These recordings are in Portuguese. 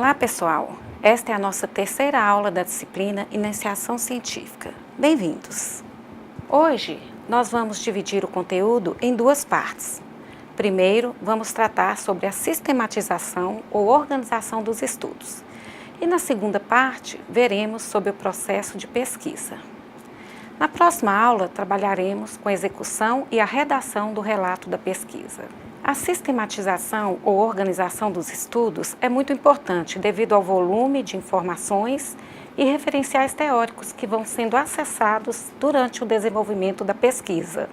Olá pessoal, esta é a nossa terceira aula da disciplina Iniciação Científica. Bem-vindos! Hoje nós vamos dividir o conteúdo em duas partes. Primeiro, vamos tratar sobre a sistematização ou organização dos estudos. E na segunda parte, veremos sobre o processo de pesquisa. Na próxima aula, trabalharemos com a execução e a redação do relato da pesquisa. A sistematização ou organização dos estudos é muito importante devido ao volume de informações e referenciais teóricos que vão sendo acessados durante o desenvolvimento da pesquisa.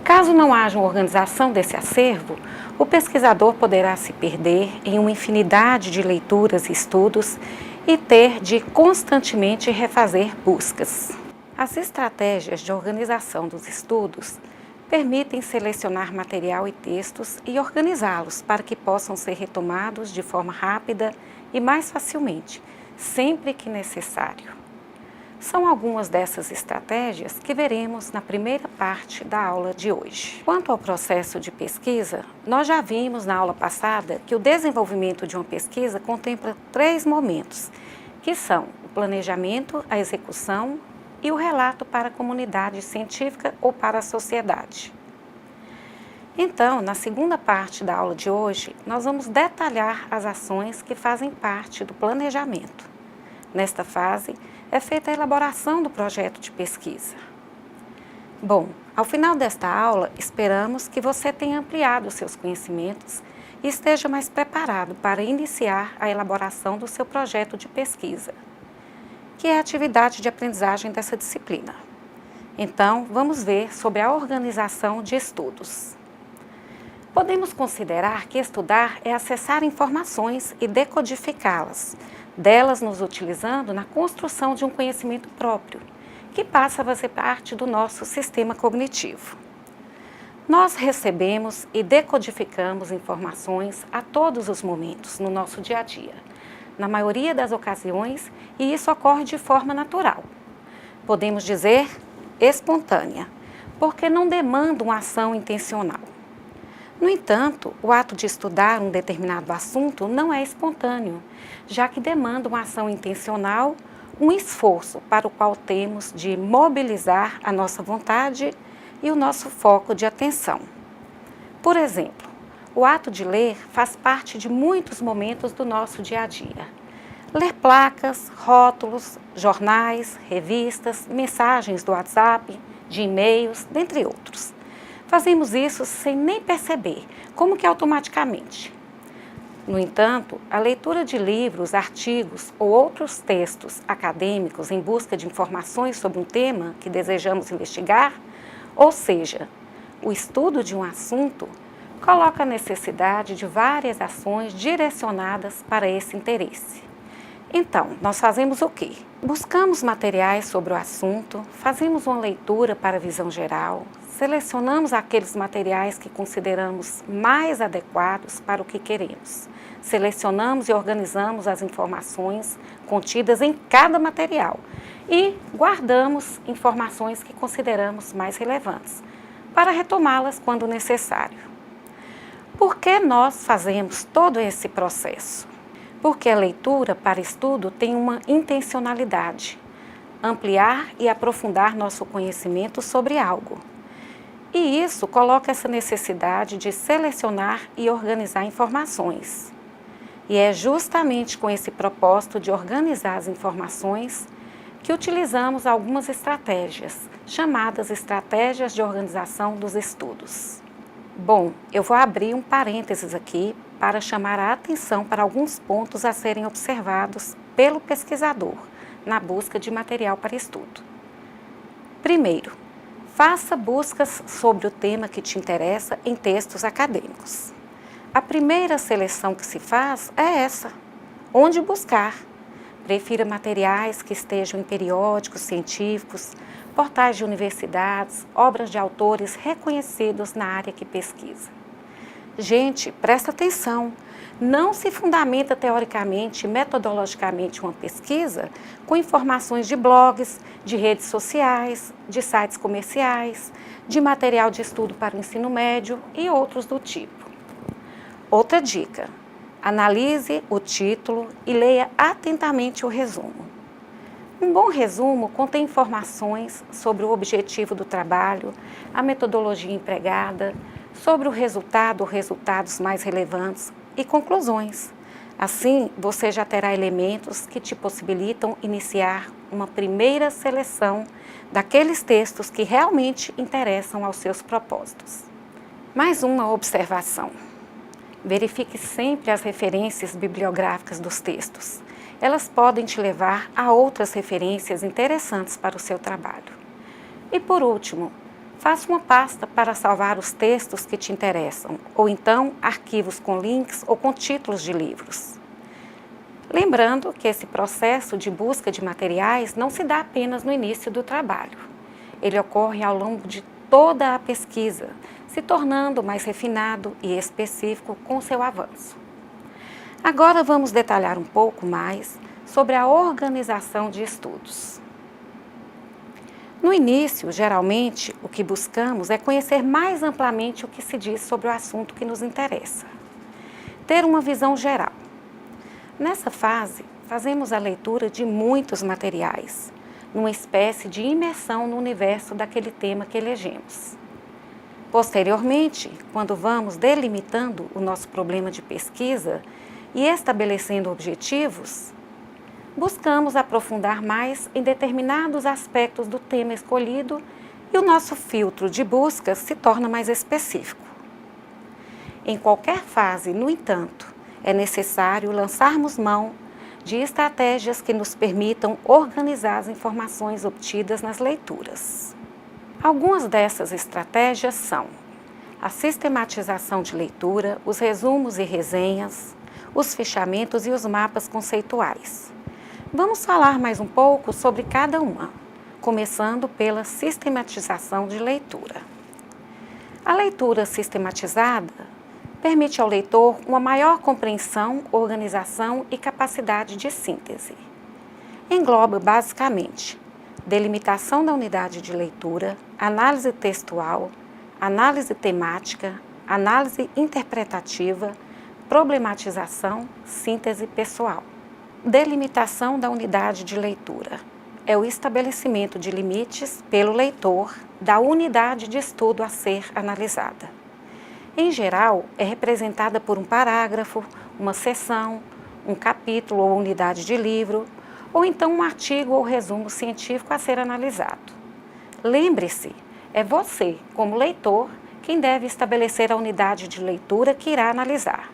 Caso não haja uma organização desse acervo, o pesquisador poderá se perder em uma infinidade de leituras e estudos e ter de constantemente refazer buscas. As estratégias de organização dos estudos permitem selecionar material e textos e organizá-los para que possam ser retomados de forma rápida e mais facilmente, sempre que necessário. São algumas dessas estratégias que veremos na primeira parte da aula de hoje. Quanto ao processo de pesquisa, nós já vimos na aula passada que o desenvolvimento de uma pesquisa contempla 3 momentos, que são o planejamento, a execução e o relato para a comunidade científica ou para a sociedade. Então, na segunda parte da aula de hoje, nós vamos detalhar as ações que fazem parte do planejamento. Nesta fase, é feita a elaboração do projeto de pesquisa. Bom, ao final desta aula, esperamos que você tenha ampliado seus conhecimentos e esteja mais preparado para iniciar a elaboração do seu projeto de pesquisa, que é a atividade de aprendizagem dessa disciplina. Então, vamos ver sobre a organização de estudos. Podemos considerar que estudar é acessar informações e decodificá-las, delas nos utilizando na construção de um conhecimento próprio, que passa a fazer parte do nosso sistema cognitivo. Nós recebemos e decodificamos informações a todos os momentos no nosso dia a dia, na maioria das ocasiões, e isso ocorre de forma natural. Podemos dizer espontânea, porque não demanda uma ação intencional. No entanto, o ato de estudar um determinado assunto não é espontâneo, já que demanda uma ação intencional, um esforço para o qual temos de mobilizar a nossa vontade e o nosso foco de atenção. Por exemplo, o ato de ler faz parte de muitos momentos do nosso dia a dia. Ler placas, rótulos, jornais, revistas, mensagens do WhatsApp, de e-mails, dentre outros. Fazemos isso sem nem perceber, como que automaticamente. No entanto, a leitura de livros, artigos ou outros textos acadêmicos em busca de informações sobre um tema que desejamos investigar, ou seja, o estudo de um assunto, coloca a necessidade de várias ações direcionadas para esse interesse. Então, nós fazemos o quê? Buscamos materiais sobre o assunto, fazemos uma leitura para a visão geral, selecionamos aqueles materiais que consideramos mais adequados para o que queremos. Selecionamos e organizamos as informações contidas em cada material e guardamos informações que consideramos mais relevantes, para retomá-las quando necessário. Por que nós fazemos todo esse processo? Porque a leitura para estudo tem uma intencionalidade, ampliar e aprofundar nosso conhecimento sobre algo. E isso coloca essa necessidade de selecionar e organizar informações. E é justamente com esse propósito de organizar as informações que utilizamos algumas estratégias, chamadas estratégias de organização dos estudos. Bom, eu vou abrir um parênteses aqui para chamar a atenção para alguns pontos a serem observados pelo pesquisador na busca de material para estudo. Primeiro, faça buscas sobre o tema que te interessa em textos acadêmicos. A primeira seleção que se faz é essa: onde buscar. Prefira materiais que estejam em periódicos científicos, portais de universidades, obras de autores reconhecidos na área que pesquisa. Gente, presta atenção, não se fundamenta teoricamente e metodologicamente uma pesquisa com informações de blogs, de redes sociais, de sites comerciais, de material de estudo para o ensino médio e outros do tipo. Outra dica: Analise o título e leia atentamente o resumo. Um bom resumo contém informações sobre o objetivo do trabalho, a metodologia empregada, sobre o resultado ou resultados mais relevantes e conclusões. Assim, você já terá elementos que te possibilitam iniciar uma primeira seleção daqueles textos que realmente interessam aos seus propósitos. Mais uma observação. Verifique sempre as referências bibliográficas dos textos. Elas podem te levar a outras referências interessantes para o seu trabalho. E por último, faça uma pasta para salvar os textos que te interessam, ou então arquivos com links ou com títulos de livros. Lembrando que esse processo de busca de materiais não se dá apenas no início do trabalho. Ele ocorre ao longo de toda a pesquisa, se tornando mais refinado e específico com seu avanço. Agora vamos detalhar um pouco mais sobre a organização de estudos. No início, geralmente, o que buscamos é conhecer mais amplamente o que se diz sobre o assunto que nos interessa. Ter uma visão geral. Nessa fase, fazemos a leitura de muitos materiais, numa espécie de imersão no universo daquele tema que elegemos. Posteriormente, quando vamos delimitando o nosso problema de pesquisa e estabelecendo objetivos, buscamos aprofundar mais em determinados aspectos do tema escolhido e o nosso filtro de busca se torna mais específico. Em qualquer fase, no entanto, é necessário lançarmos mão de estratégias que nos permitam organizar as informações obtidas nas leituras. Algumas dessas estratégias são a sistematização de leitura, os resumos e resenhas, os fechamentos e os mapas conceituais. Vamos falar mais um pouco sobre cada uma, começando pela sistematização de leitura. A leitura sistematizada permite ao leitor uma maior compreensão, organização e capacidade de síntese. Engloba basicamente delimitação da unidade de leitura, análise textual, análise temática, análise interpretativa, problematização, síntese pessoal. Delimitação da unidade de leitura é o estabelecimento de limites pelo leitor da unidade de estudo a ser analisada. Em geral, é representada por um parágrafo, uma seção, um capítulo ou unidade de livro, ou então um artigo ou resumo científico a ser analisado. Lembre-se, é você, como leitor, quem deve estabelecer a unidade de leitura que irá analisar.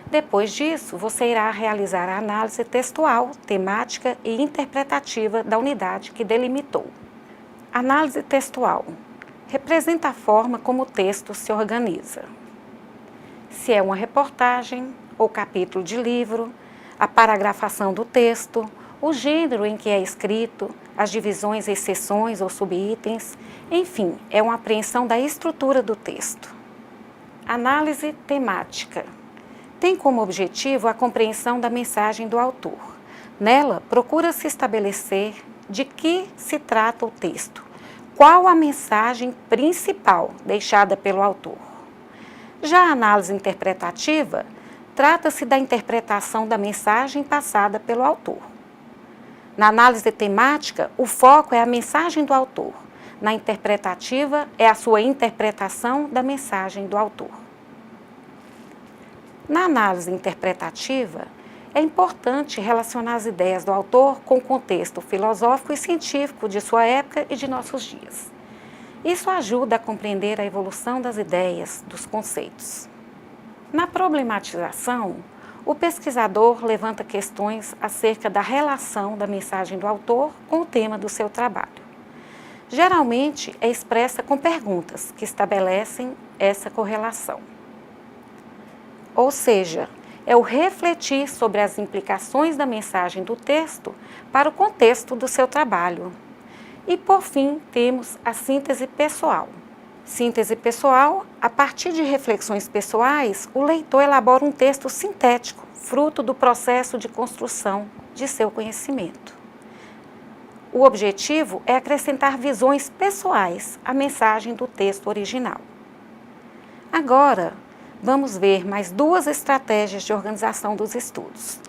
Depois disso, você irá realizar a análise textual, temática e interpretativa da unidade que delimitou. Análise textual representa a forma como o texto se organiza. Se é uma reportagem ou capítulo de livro, a paragrafação do texto, o gênero em que é escrito, as divisões em seções ou subitens, enfim, é uma apreensão da estrutura do texto. Análise temática tem como objetivo a compreensão da mensagem do autor. Nela, procura-se estabelecer de que se trata o texto, qual a mensagem principal deixada pelo autor. Já a análise interpretativa trata-se da interpretação da mensagem passada pelo autor. Na análise temática, o foco é a mensagem do autor. Na interpretativa, é a sua interpretação da mensagem do autor. Na análise interpretativa, é importante relacionar as ideias do autor com o contexto filosófico e científico de sua época e de nossos dias. Isso ajuda a compreender a evolução das ideias, dos conceitos. Na problematização, o pesquisador levanta questões acerca da relação da mensagem do autor com o tema do seu trabalho. Geralmente é expressa com perguntas que estabelecem essa correlação. Ou seja, é o refletir sobre as implicações da mensagem do texto para o contexto do seu trabalho. E, por fim, temos a síntese pessoal. Síntese pessoal, a partir de reflexões pessoais, o leitor elabora um texto sintético, fruto do processo de construção de seu conhecimento. O objetivo é acrescentar visões pessoais à mensagem do texto original. Agora, vamos ver mais duas estratégias de organização dos estudos: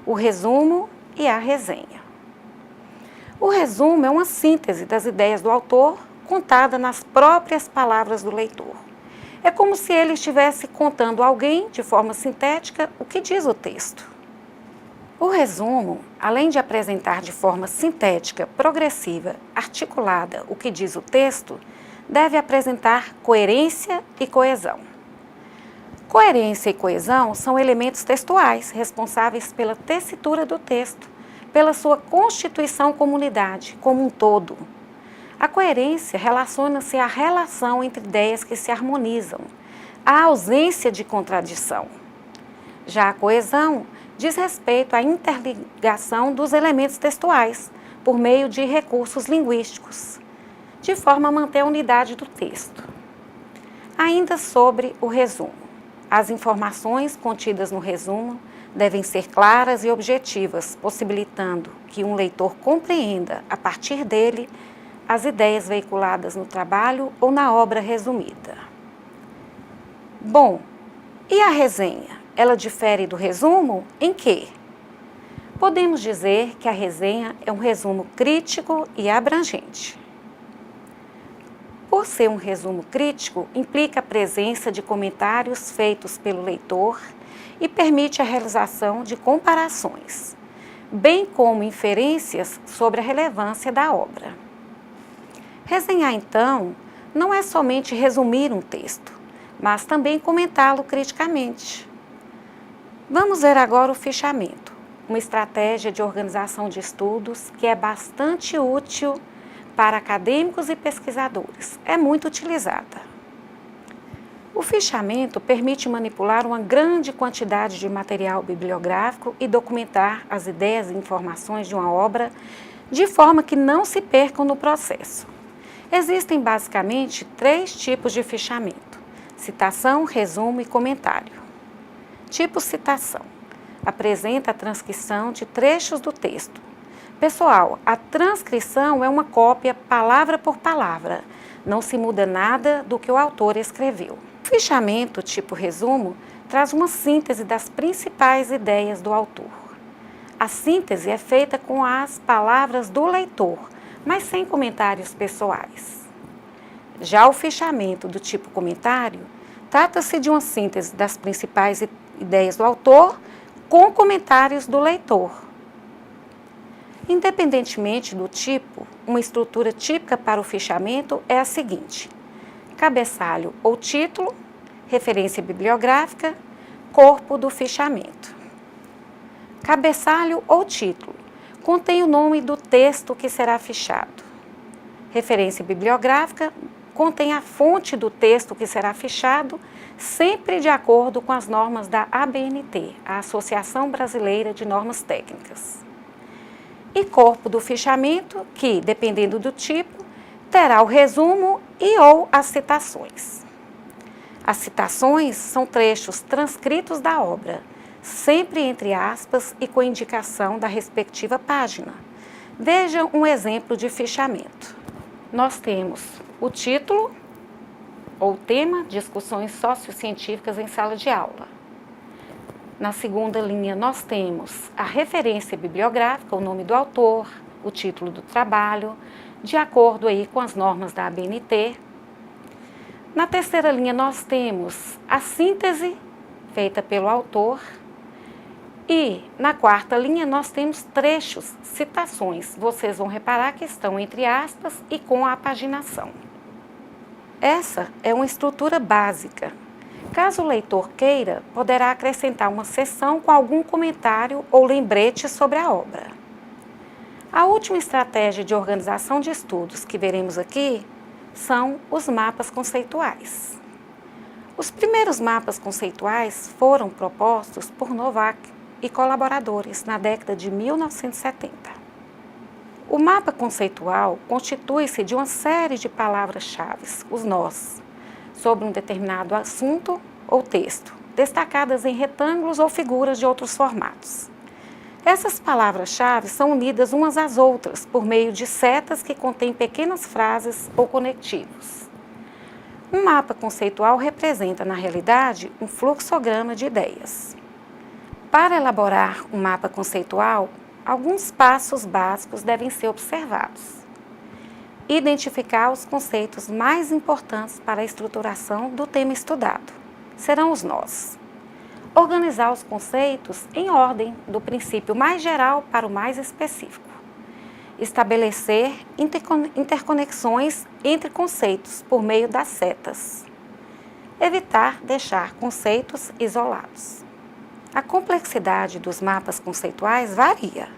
o resumo e a resenha. O resumo é uma síntese das ideias do autor contada nas próprias palavras do leitor. É como se ele estivesse contando a alguém, de forma sintética, o que diz o texto. O resumo, além de apresentar de forma sintética, progressiva, articulada o que diz o texto, deve apresentar coerência e coesão. Coerência e coesão são elementos textuais responsáveis pela tessitura do texto, pela sua constituição como unidade, como um todo. A coerência relaciona-se à relação entre ideias que se harmonizam, à ausência de contradição. Já a coesão diz respeito à interligação dos elementos textuais por meio de recursos linguísticos, de forma a manter a unidade do texto. Ainda sobre o resumo. As informações contidas no resumo devem ser claras e objetivas, possibilitando que um leitor compreenda, a partir dele, as ideias veiculadas no trabalho ou na obra resumida. Bom, e a resenha? Ela difere do resumo em quê? Podemos dizer que a resenha é um resumo crítico e abrangente. Por ser um resumo crítico, implica a presença de comentários feitos pelo leitor e permite a realização de comparações, bem como inferências sobre a relevância da obra. Resenhar, então, não é somente resumir um texto, mas também comentá-lo criticamente. Vamos ver agora o fichamento, uma estratégia de organização de estudos que é bastante útil para acadêmicos e pesquisadores. É muito utilizada. O fichamento permite manipular uma grande quantidade de material bibliográfico e documentar as ideias e informações de uma obra de forma que não se percam no processo. Existem basicamente 3 tipos de fichamento: citação, resumo e comentário. Tipo citação. Apresenta a transcrição de trechos do texto. Pessoal, a transcrição é uma cópia palavra por palavra. Não se muda nada do que o autor escreveu. O fichamento, tipo resumo, traz uma síntese das principais ideias do autor. A síntese é feita com as palavras do leitor, mas sem comentários pessoais. Já o fichamento do tipo comentário, trata-se de uma síntese das principais ideias do autor com comentários do leitor. Independentemente do tipo, uma estrutura típica para o fichamento é a seguinte: cabeçalho ou título, referência bibliográfica, corpo do fichamento. Cabeçalho ou título contém o nome do texto que será fichado. Referência bibliográfica contém a fonte do texto que será fichado, sempre de acordo com as normas da ABNT, a Associação Brasileira de Normas Técnicas. E corpo do fichamento, que, dependendo do tipo, terá o resumo e ou as citações. As citações são trechos transcritos da obra, sempre entre aspas e com indicação da respectiva página. Veja um exemplo de fichamento. Nós temos o título ou tema, discussões sociocientíficas em sala de aula. Na segunda linha, nós temos a referência bibliográfica, o nome do autor, o título do trabalho, de acordo aí com as normas da ABNT. Na terceira linha, nós temos a síntese feita pelo autor. E na quarta linha, nós temos trechos, citações. Vocês vão reparar que estão entre aspas e com a paginação. Essa é uma estrutura básica. Caso o leitor queira, poderá acrescentar uma seção com algum comentário ou lembrete sobre a obra. A última estratégia de organização de estudos que veremos aqui são os mapas conceituais. Os primeiros mapas conceituais foram propostos por Novak e colaboradores na década de 1970. O mapa conceitual constitui-se de uma série de palavras-chave, os nós, sobre um determinado assunto ou texto, destacadas em retângulos ou figuras de outros formatos. Essas palavras-chave são unidas umas às outras por meio de setas que contêm pequenas frases ou conectivos. Um mapa conceitual representa, na realidade, um fluxograma de ideias. Para elaborar um mapa conceitual, alguns passos básicos devem ser observados. Identificar os conceitos mais importantes para a estruturação do tema estudado. Serão os nós. Organizar os conceitos em ordem, do princípio mais geral para o mais específico. Estabelecer interconexões entre conceitos por meio das setas. Evitar deixar conceitos isolados. A complexidade dos mapas conceituais varia.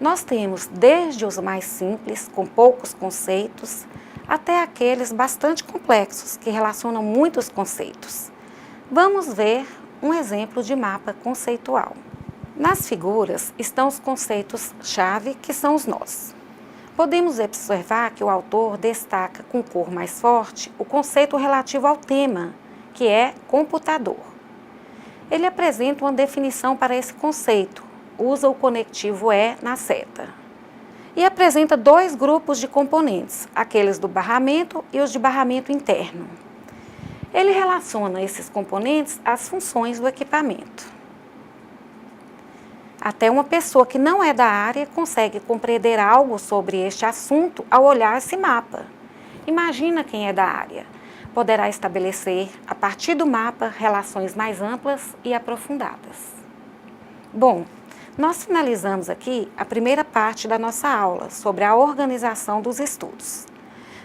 Nós temos desde os mais simples, com poucos conceitos, até aqueles bastante complexos, que relacionam muitos conceitos. Vamos ver um exemplo de mapa conceitual. Nas figuras estão os conceitos-chave, que são os nós. Podemos observar que o autor destaca com cor mais forte o conceito relativo ao tema, que é computador. Ele apresenta uma definição para esse conceito, usa o conectivo "é" na seta. E apresenta dois grupos de componentes, aqueles do barramento e os de barramento interno. Ele relaciona esses componentes às funções do equipamento. Até uma pessoa que não é da área consegue compreender algo sobre este assunto ao olhar esse mapa. Imagina quem é da área. Poderá estabelecer, a partir do mapa, relações mais amplas e aprofundadas. Bom, nós finalizamos aqui a primeira parte da nossa aula sobre a organização dos estudos.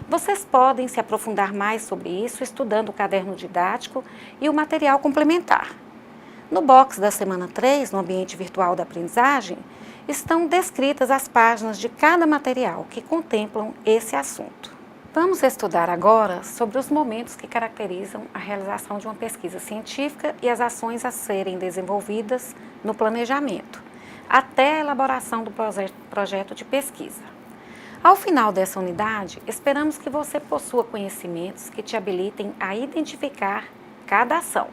Vocês podem se aprofundar mais sobre isso estudando o caderno didático e o material complementar. No box da semana 3, no ambiente virtual da aprendizagem, estão descritas as páginas de cada material que contemplam esse assunto. Vamos estudar agora sobre os momentos que caracterizam a realização de uma pesquisa científica e as ações a serem desenvolvidas no planejamento, até a elaboração do projeto de pesquisa. Ao final dessa unidade, esperamos que você possua conhecimentos que te habilitem a identificar cada ação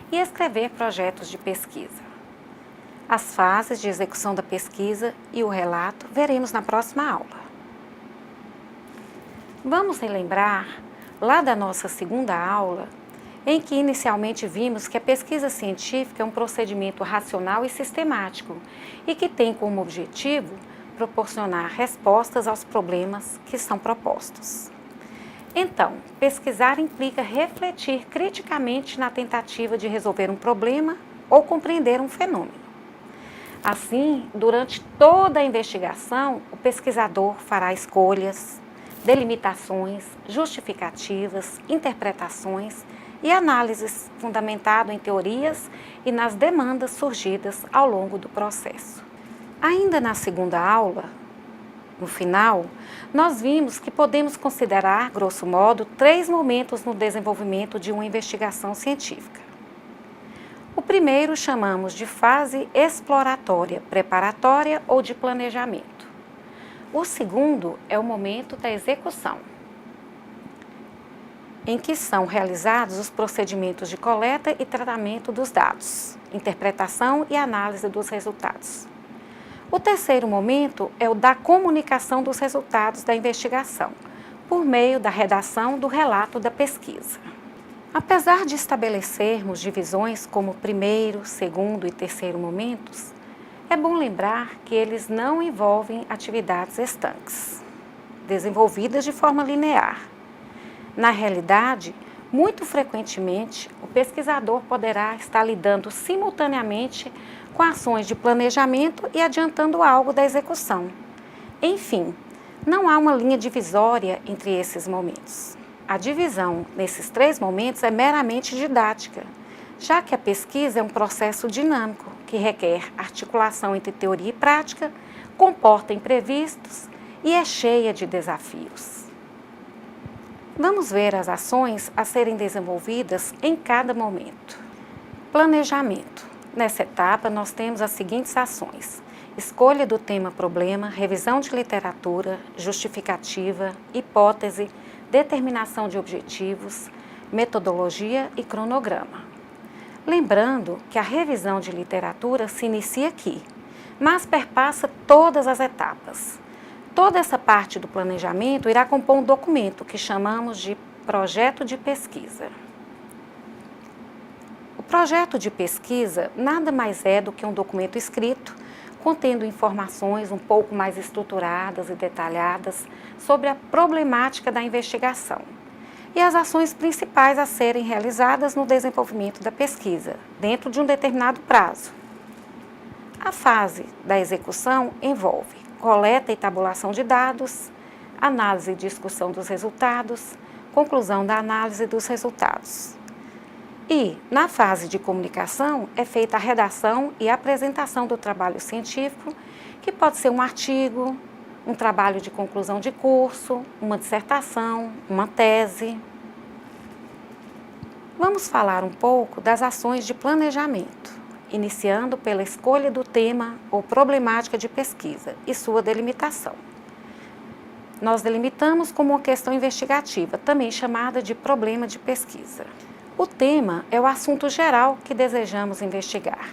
e escrever projetos de pesquisa. As fases de execução da pesquisa e o relato veremos na próxima aula. Vamos relembrar lá da nossa segunda aula, em que inicialmente vimos que a pesquisa científica é um procedimento racional e sistemático e que tem como objetivo proporcionar respostas aos problemas que são propostos. Então, pesquisar implica refletir criticamente na tentativa de resolver um problema ou compreender um fenômeno. Assim, durante toda a investigação, o pesquisador fará escolhas, delimitações, justificativas, interpretações e análises fundamentado em teorias e nas demandas surgidas ao longo do processo. Ainda na segunda aula, no final, nós vimos que podemos considerar, grosso modo, 3 momentos no desenvolvimento de uma investigação científica. O primeiro chamamos de fase exploratória, preparatória ou de planejamento. O segundo é o momento da execução, em que são realizados os procedimentos de coleta e tratamento dos dados, interpretação e análise dos resultados. O terceiro momento é o da comunicação dos resultados da investigação, por meio da redação do relato da pesquisa. Apesar de estabelecermos divisões como primeiro, segundo e terceiro momentos, é bom lembrar que eles não envolvem atividades estanques, desenvolvidas de forma linear. Na realidade, muito frequentemente, o pesquisador poderá estar lidando simultaneamente com ações de planejamento e adiantando algo da execução. Enfim, não há uma linha divisória entre esses momentos. A divisão nesses 3 momentos é meramente didática, já que a pesquisa é um processo dinâmico que requer articulação entre teoria e prática, comporta imprevistos e é cheia de desafios. Vamos ver as ações a serem desenvolvidas em cada momento. Planejamento. Nessa etapa, nós temos as seguintes ações: escolha do tema-problema, revisão de literatura, justificativa, hipótese, determinação de objetivos, metodologia e cronograma. Lembrando que a revisão de literatura se inicia aqui, mas perpassa todas as etapas. Toda essa parte do planejamento irá compor um documento que chamamos de projeto de pesquisa. O projeto de pesquisa nada mais é do que um documento escrito contendo informações um pouco mais estruturadas e detalhadas sobre a problemática da investigação e as ações principais a serem realizadas no desenvolvimento da pesquisa, dentro de um determinado prazo. A fase da execução envolve coleta e tabulação de dados, análise e discussão dos resultados, conclusão da análise dos resultados. E, na fase de comunicação, é feita a redação e apresentação do trabalho científico, que pode ser um artigo, um trabalho de conclusão de curso, uma dissertação, uma tese. Vamos falar um pouco das ações de planejamento, iniciando pela escolha do tema ou problemática de pesquisa e sua delimitação. Nós delimitamos como uma questão investigativa, também chamada de problema de pesquisa. O tema é o assunto geral que desejamos investigar.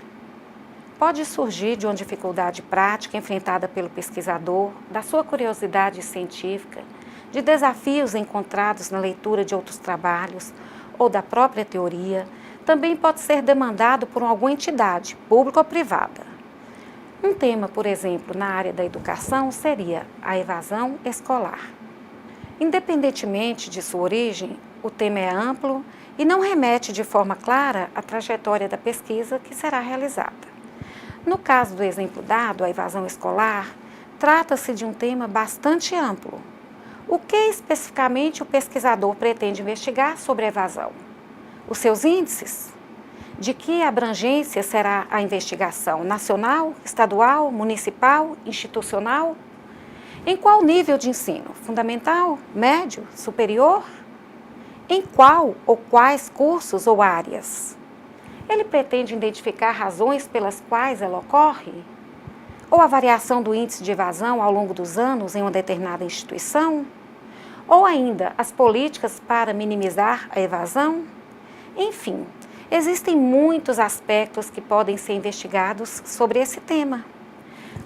Pode surgir de uma dificuldade prática enfrentada pelo pesquisador, da sua curiosidade científica, de desafios encontrados na leitura de outros trabalhos ou da própria teoria. Também pode ser demandado por alguma entidade, pública ou privada. Um tema, por exemplo, na área da educação seria a evasão escolar. Independentemente de sua origem, o tema é amplo e não remete de forma clara à trajetória da pesquisa que será realizada. No caso do exemplo dado, a evasão escolar, trata-se de um tema bastante amplo. O que especificamente o pesquisador pretende investigar sobre a evasão? Os seus índices? De que abrangência será a investigação? Nacional, estadual, municipal, institucional? Em qual nível de ensino? Fundamental, médio, superior? Em qual ou quais cursos ou áreas? Ele pretende identificar razões pelas quais ela ocorre? Ou a variação do índice de evasão ao longo dos anos em uma determinada instituição? Ou ainda as políticas para minimizar a evasão? Enfim, existem muitos aspectos que podem ser investigados sobre esse tema.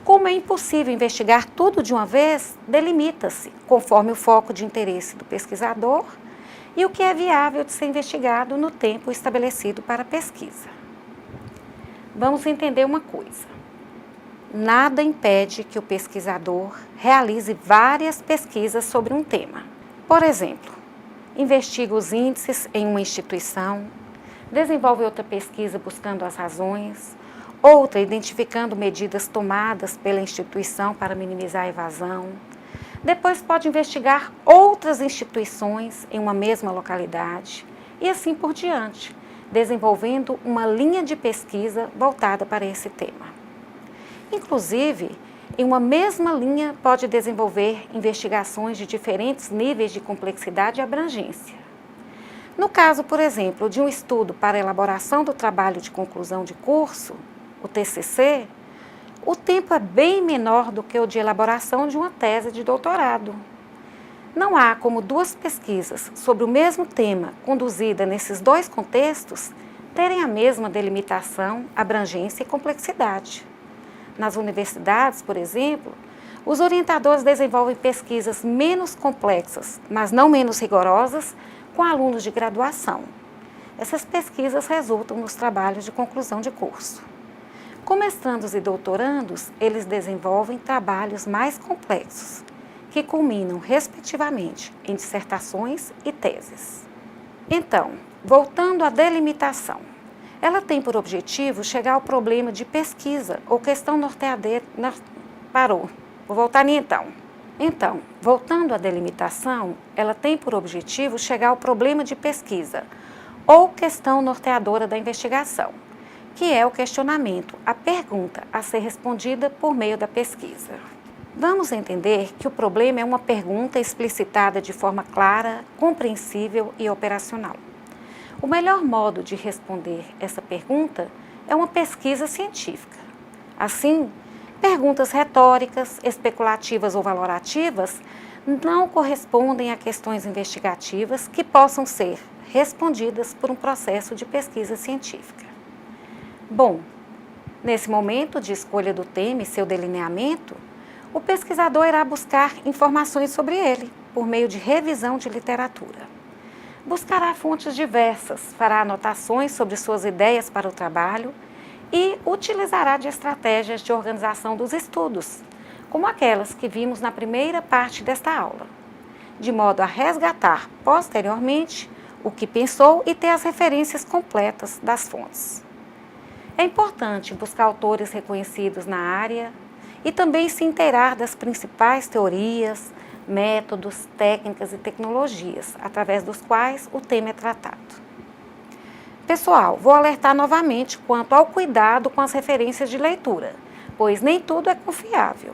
Como é impossível investigar tudo de uma vez, delimita-se, conforme o foco de interesse do pesquisador, e o que é viável de ser investigado no tempo estabelecido para a pesquisa. Vamos entender uma coisa. Nada impede que o pesquisador realize várias pesquisas sobre um tema. Por exemplo, investiga os índices em uma instituição, desenvolve outra pesquisa buscando as razões, outra identificando medidas tomadas pela instituição para minimizar a evasão. Depois pode investigar outras instituições em uma mesma localidade e assim por diante, desenvolvendo uma linha de pesquisa voltada para esse tema. Inclusive, em uma mesma linha pode desenvolver investigações de diferentes níveis de complexidade e abrangência. No caso, por exemplo, de um estudo para a elaboração do trabalho de conclusão de curso, o TCC, o tempo é bem menor do que o de elaboração de uma tese de doutorado. Não há como duas pesquisas sobre o mesmo tema, conduzida nesses dois contextos, terem a mesma delimitação, abrangência e complexidade. Nas universidades, por exemplo, os orientadores desenvolvem pesquisas menos complexas, mas não menos rigorosas, com alunos de graduação. Essas pesquisas resultam nos trabalhos de conclusão de curso. Com mestrandos e doutorandos, eles desenvolvem trabalhos mais complexos, que culminam, respectivamente, em dissertações e teses. Então, voltando à delimitação, ela tem por objetivo chegar ao problema de pesquisa ou questão norteadora. Parou. Vou voltar ali então. Então, voltando à delimitação, ela tem por objetivo chegar ao problema de pesquisa ou questão norteadora da investigação, que é o questionamento, a pergunta a ser respondida por meio da pesquisa. Vamos entender que o problema é uma pergunta explicitada de forma clara, compreensível e operacional. O melhor modo de responder essa pergunta é uma pesquisa científica. Assim, perguntas retóricas, especulativas ou valorativas não correspondem a questões investigativas que possam ser respondidas por um processo de pesquisa científica. Bom, nesse momento de escolha do tema e seu delineamento, o pesquisador irá buscar informações sobre ele por meio de revisão de literatura. Buscará fontes diversas, fará anotações sobre suas ideias para o trabalho e utilizará de estratégias de organização dos estudos, como aquelas que vimos na primeira parte desta aula, de modo a resgatar posteriormente o que pensou e ter as referências completas das fontes. É importante buscar autores reconhecidos na área e também se inteirar das principais teorias, métodos, técnicas e tecnologias através dos quais o tema é tratado. Pessoal, vou alertar novamente quanto ao cuidado com as referências de leitura, pois nem tudo é confiável.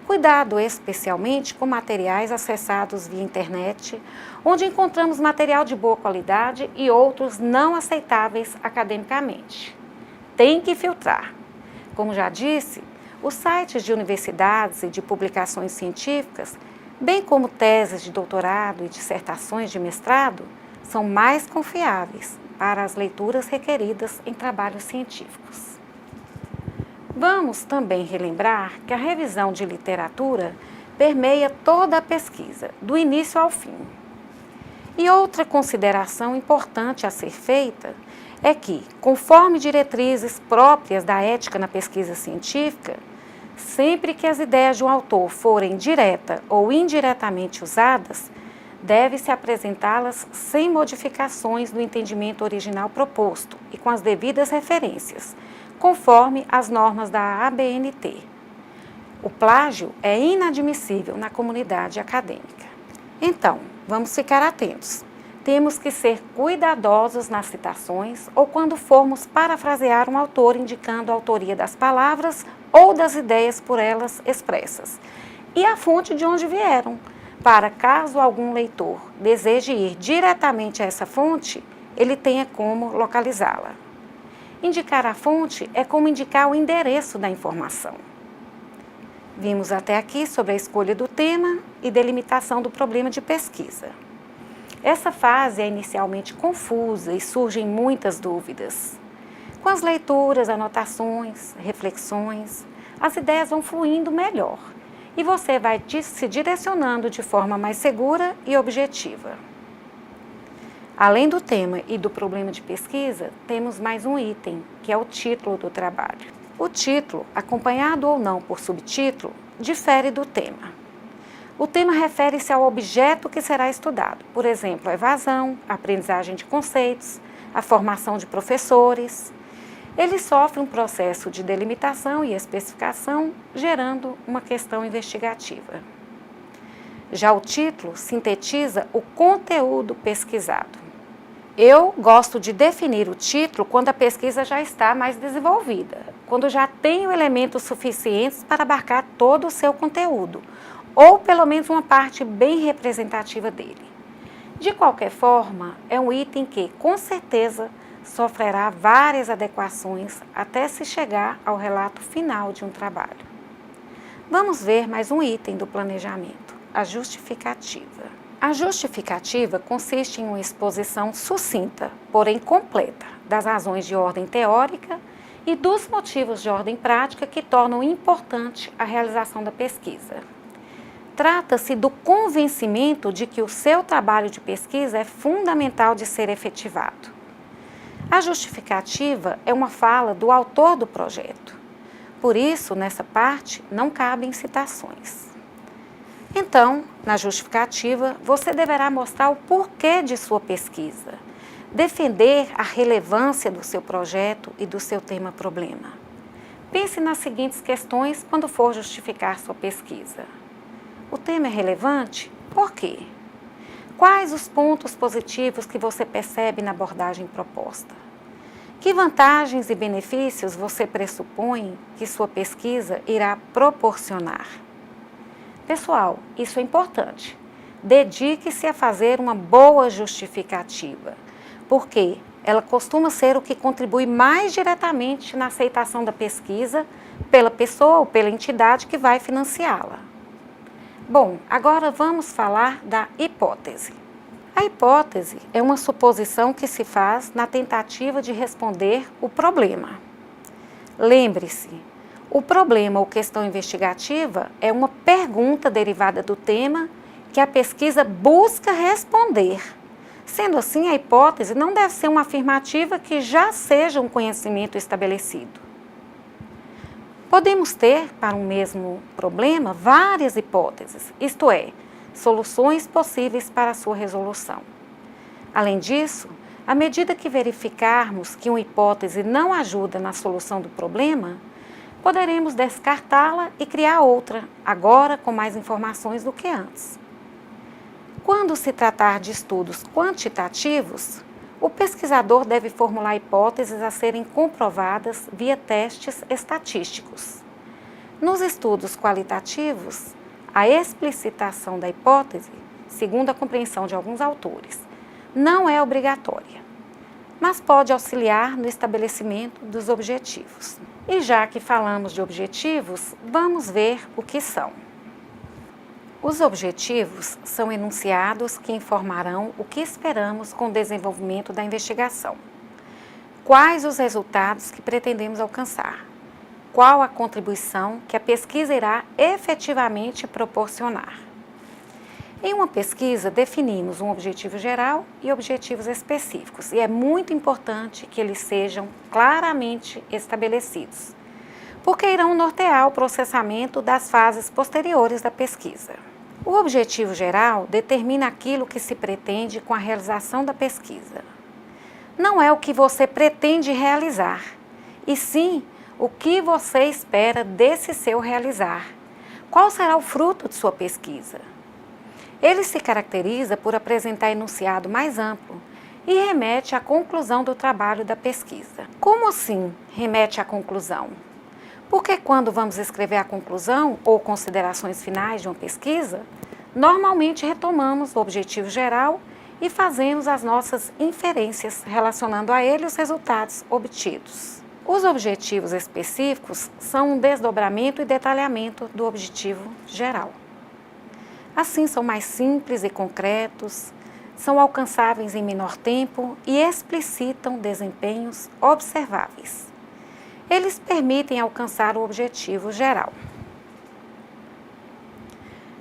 Cuidado especialmente com materiais acessados via internet, onde encontramos material de boa qualidade e outros não aceitáveis academicamente. Tem que filtrar. Como já disse, os sites de universidades e de publicações científicas, bem como teses de doutorado e dissertações de mestrado, são mais confiáveis para as leituras requeridas em trabalhos científicos. Vamos também relembrar que a revisão de literatura permeia toda a pesquisa, do início ao fim. E outra consideração importante a ser feita é que, conforme diretrizes próprias da ética na pesquisa científica, sempre que as ideias de um autor forem direta ou indiretamente usadas, deve-se apresentá-las sem modificações do entendimento original proposto e com as devidas referências, conforme as normas da ABNT. O plágio é inadmissível na comunidade acadêmica. Então, vamos ficar atentos. Temos que ser cuidadosos nas citações ou quando formos parafrasear um autor indicando a autoria das palavras ou das ideias por elas expressas e a fonte de onde vieram, para caso algum leitor deseje ir diretamente a essa fonte, ele tenha como localizá-la. Indicar a fonte é como indicar o endereço da informação. Vimos até aqui sobre a escolha do tema e delimitação do problema de pesquisa. Essa fase é inicialmente confusa e surgem muitas dúvidas. Com as leituras, anotações, reflexões, as ideias vão fluindo melhor e você vai se direcionando de forma mais segura e objetiva. Além do tema e do problema de pesquisa, temos mais um item, que é o título do trabalho. O título, acompanhado ou não por subtítulo, difere do tema. O tema refere-se ao objeto que será estudado, por exemplo, a evasão, a aprendizagem de conceitos, a formação de professores. Ele sofre um processo de delimitação e especificação, gerando uma questão investigativa. Já o título sintetiza o conteúdo pesquisado. Eu gosto de definir o título quando a pesquisa já está mais desenvolvida, quando já tenho elementos suficientes para abarcar todo o seu conteúdo, ou pelo menos uma parte bem representativa dele. De qualquer forma, é um item que, com certeza, sofrerá várias adequações até se chegar ao relato final de um trabalho. Vamos ver mais um item do planejamento, a justificativa. A justificativa consiste em uma exposição sucinta, porém completa, das razões de ordem teórica e dos motivos de ordem prática que tornam importante a realização da pesquisa. Trata-se do convencimento de que o seu trabalho de pesquisa é fundamental de ser efetivado. A justificativa é uma fala do autor do projeto. Por isso, nessa parte, não cabem citações. Então, na justificativa, você deverá mostrar o porquê de sua pesquisa, defender a relevância do seu projeto e do seu tema-problema. Pense nas seguintes questões quando for justificar sua pesquisa. O tema é relevante? Por quê? Quais os pontos positivos que você percebe na abordagem proposta? Que vantagens e benefícios você pressupõe que sua pesquisa irá proporcionar? Pessoal, isso é importante. Dedique-se a fazer uma boa justificativa, porque ela costuma ser o que contribui mais diretamente na aceitação da pesquisa pela pessoa ou pela entidade que vai financiá-la. Bom, agora vamos falar da hipótese. A hipótese é uma suposição que se faz na tentativa de responder o problema. Lembre-se, o problema ou questão investigativa é uma pergunta derivada do tema que a pesquisa busca responder, Sendo assim, a hipótese não deve ser uma afirmativa que já seja um conhecimento estabelecido. Podemos ter, para um mesmo problema, várias hipóteses, isto é, soluções possíveis para a sua resolução. Além disso, à medida que verificarmos que uma hipótese não ajuda na solução do problema, poderemos descartá-la e criar outra, agora com mais informações do que antes. Quando se tratar de estudos quantitativos, o pesquisador deve formular hipóteses a serem comprovadas via testes estatísticos. Nos estudos qualitativos, a explicitação da hipótese, segundo a compreensão de alguns autores, não é obrigatória, mas pode auxiliar no estabelecimento dos objetivos. E já que falamos de objetivos, vamos ver o que são. Os objetivos são enunciados que informarão o que esperamos com o desenvolvimento da investigação. Quais os resultados que pretendemos alcançar? Qual a contribuição que a pesquisa irá efetivamente proporcionar? Em uma pesquisa, definimos um objetivo geral e objetivos específicos, e é muito importante que eles sejam claramente estabelecidos, porque irão nortear o processamento das fases posteriores da pesquisa. O objetivo geral determina aquilo que se pretende com a realização da pesquisa. Não é o que você pretende realizar, e sim o que você espera desse seu realizar. Qual será o fruto de sua pesquisa? Ele se caracteriza por apresentar enunciado mais amplo e remete à conclusão do trabalho da pesquisa. Como assim remete à conclusão? Porque quando vamos escrever a conclusão ou considerações finais de uma pesquisa, normalmente retomamos o objetivo geral e fazemos as nossas inferências relacionando a ele os resultados obtidos. Os objetivos específicos são um desdobramento e detalhamento do objetivo geral. Assim, são mais simples e concretos, são alcançáveis em menor tempo e explicitam desempenhos observáveis. Eles permitem alcançar o objetivo geral.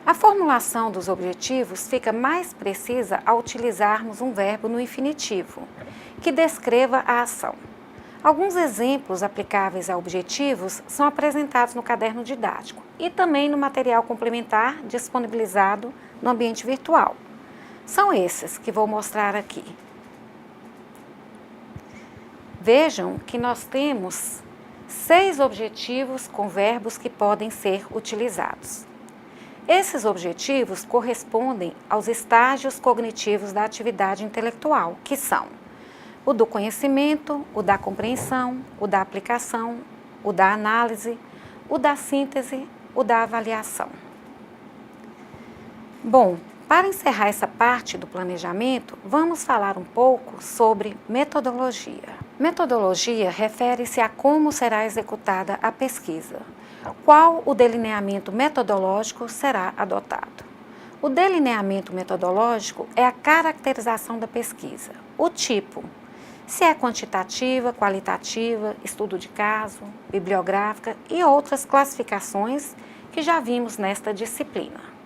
A formulação dos objetivos fica mais precisa ao utilizarmos um verbo no infinitivo, que descreva a ação. Alguns exemplos aplicáveis a objetivos são apresentados no caderno didático e também no material complementar disponibilizado no ambiente virtual. São esses que vou mostrar aqui. Vejam que nós temos 6 objetivos com verbos que podem ser utilizados. Esses objetivos correspondem aos estágios cognitivos da atividade intelectual, que são o do conhecimento, o da compreensão, o da aplicação, o da análise, o da síntese, o da avaliação. Bom, para encerrar essa parte do planejamento, vamos falar um pouco sobre metodologia. Metodologia refere-se a como será executada a pesquisa. Qual o delineamento metodológico será adotado? O delineamento metodológico é a caracterização da pesquisa, o tipo, se é quantitativa, qualitativa, estudo de caso, bibliográfica e outras classificações que já vimos nesta disciplina.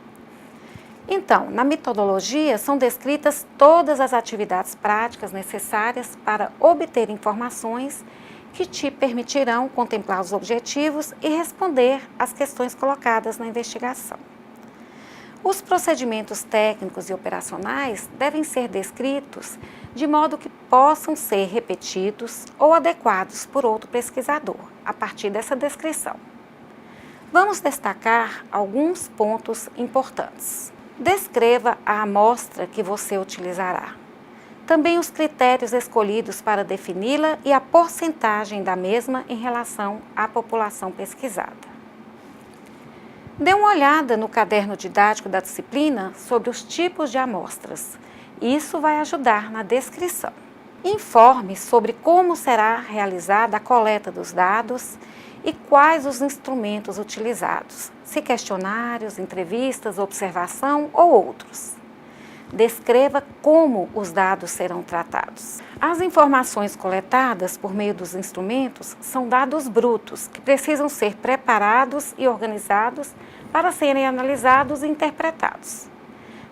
Então, na metodologia são descritas todas as atividades práticas necessárias para obter informações que te permitirão contemplar os objetivos e responder às questões colocadas na investigação. Os procedimentos técnicos e operacionais devem ser descritos de modo que possam ser repetidos ou adequados por outro pesquisador, a partir dessa descrição. Vamos destacar alguns pontos importantes. Descreva a amostra que você utilizará. Também os critérios escolhidos para defini-la e a porcentagem da mesma em relação à população pesquisada. Dê uma olhada no caderno didático da disciplina sobre os tipos de amostras. Isso vai ajudar na descrição. Informe sobre como será realizada a coleta dos dados e quais os instrumentos utilizados, se questionários, entrevistas, observação ou outros. Descreva como os dados serão tratados. As informações coletadas por meio dos instrumentos são dados brutos, que precisam ser preparados e organizados para serem analisados e interpretados.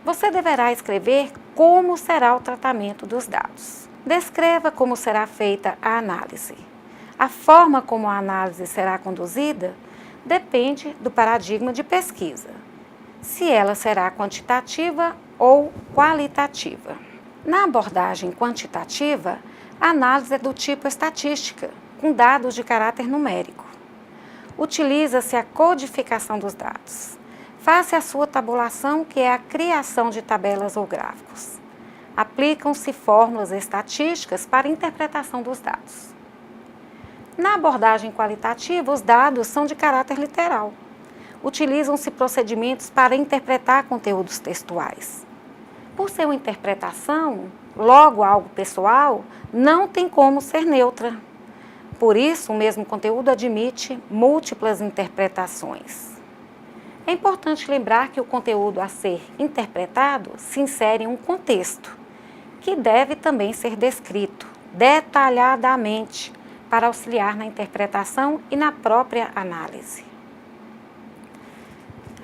Você deverá escrever como será o tratamento dos dados. Descreva como será feita a análise. A forma como a análise será conduzida depende do paradigma de pesquisa, se ela será quantitativa ou qualitativa. Na abordagem quantitativa, a análise é do tipo estatística, com dados de caráter numérico. Utiliza-se a codificação dos dados. Faça a sua tabulação, que é a criação de tabelas ou gráficos. Aplicam-se fórmulas estatísticas para a interpretação dos dados. Na abordagem qualitativa, os dados são de caráter literal. Utilizam-se procedimentos para interpretar conteúdos textuais. Por ser uma interpretação, logo algo pessoal, não tem como ser neutra. Por isso, o mesmo conteúdo admite múltiplas interpretações. É importante lembrar que o conteúdo a ser interpretado se insere em um contexto, que deve também ser descrito detalhadamente para auxiliar na interpretação e na própria análise.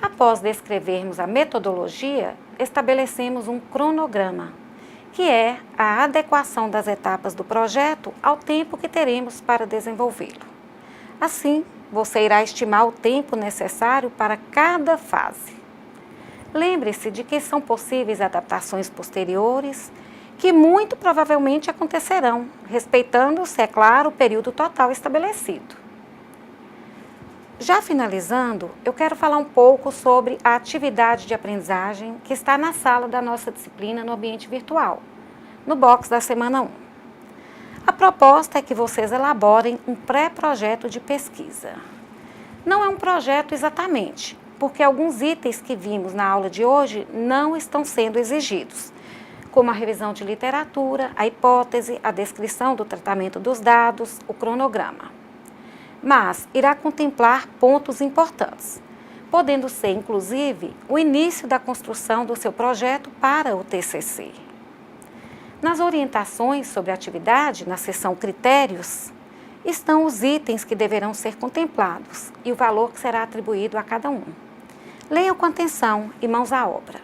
Após descrevermos a metodologia, estabelecemos um cronograma, que é a adequação das etapas do projeto ao tempo que teremos para desenvolvê-lo. Assim, você irá estimar o tempo necessário para cada fase. Lembre-se de que são possíveis adaptações posteriores, que muito provavelmente acontecerão, respeitando-se, é claro, o período total estabelecido. Já finalizando, eu quero falar um pouco sobre a atividade de aprendizagem que está na sala da nossa disciplina no ambiente virtual, no box da semana 1. A proposta é que vocês elaborem um pré-projeto de pesquisa. Não é um projeto exatamente, porque alguns itens que vimos na aula de hoje não estão sendo exigidos, como a revisão de literatura, a hipótese, a descrição do tratamento dos dados, o cronograma. Mas irá contemplar pontos importantes, podendo ser, inclusive, o início da construção do seu projeto para o TCC. Nas orientações sobre a atividade, na seção Critérios, estão os itens que deverão ser contemplados e o valor que será atribuído a cada um. Leiam com atenção e mãos à obra.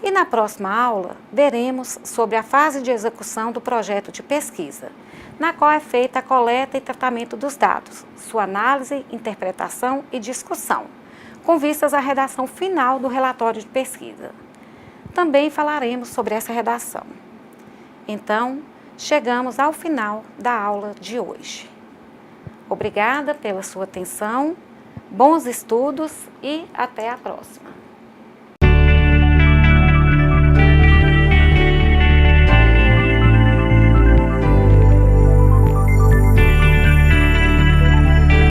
E na próxima aula, veremos sobre a fase de execução do projeto de pesquisa, na qual é feita a coleta e tratamento dos dados, sua análise, interpretação e discussão, com vistas à redação final do relatório de pesquisa. Também falaremos sobre essa redação. Então, chegamos ao final da aula de hoje. Obrigada pela sua atenção, bons estudos e até a próxima.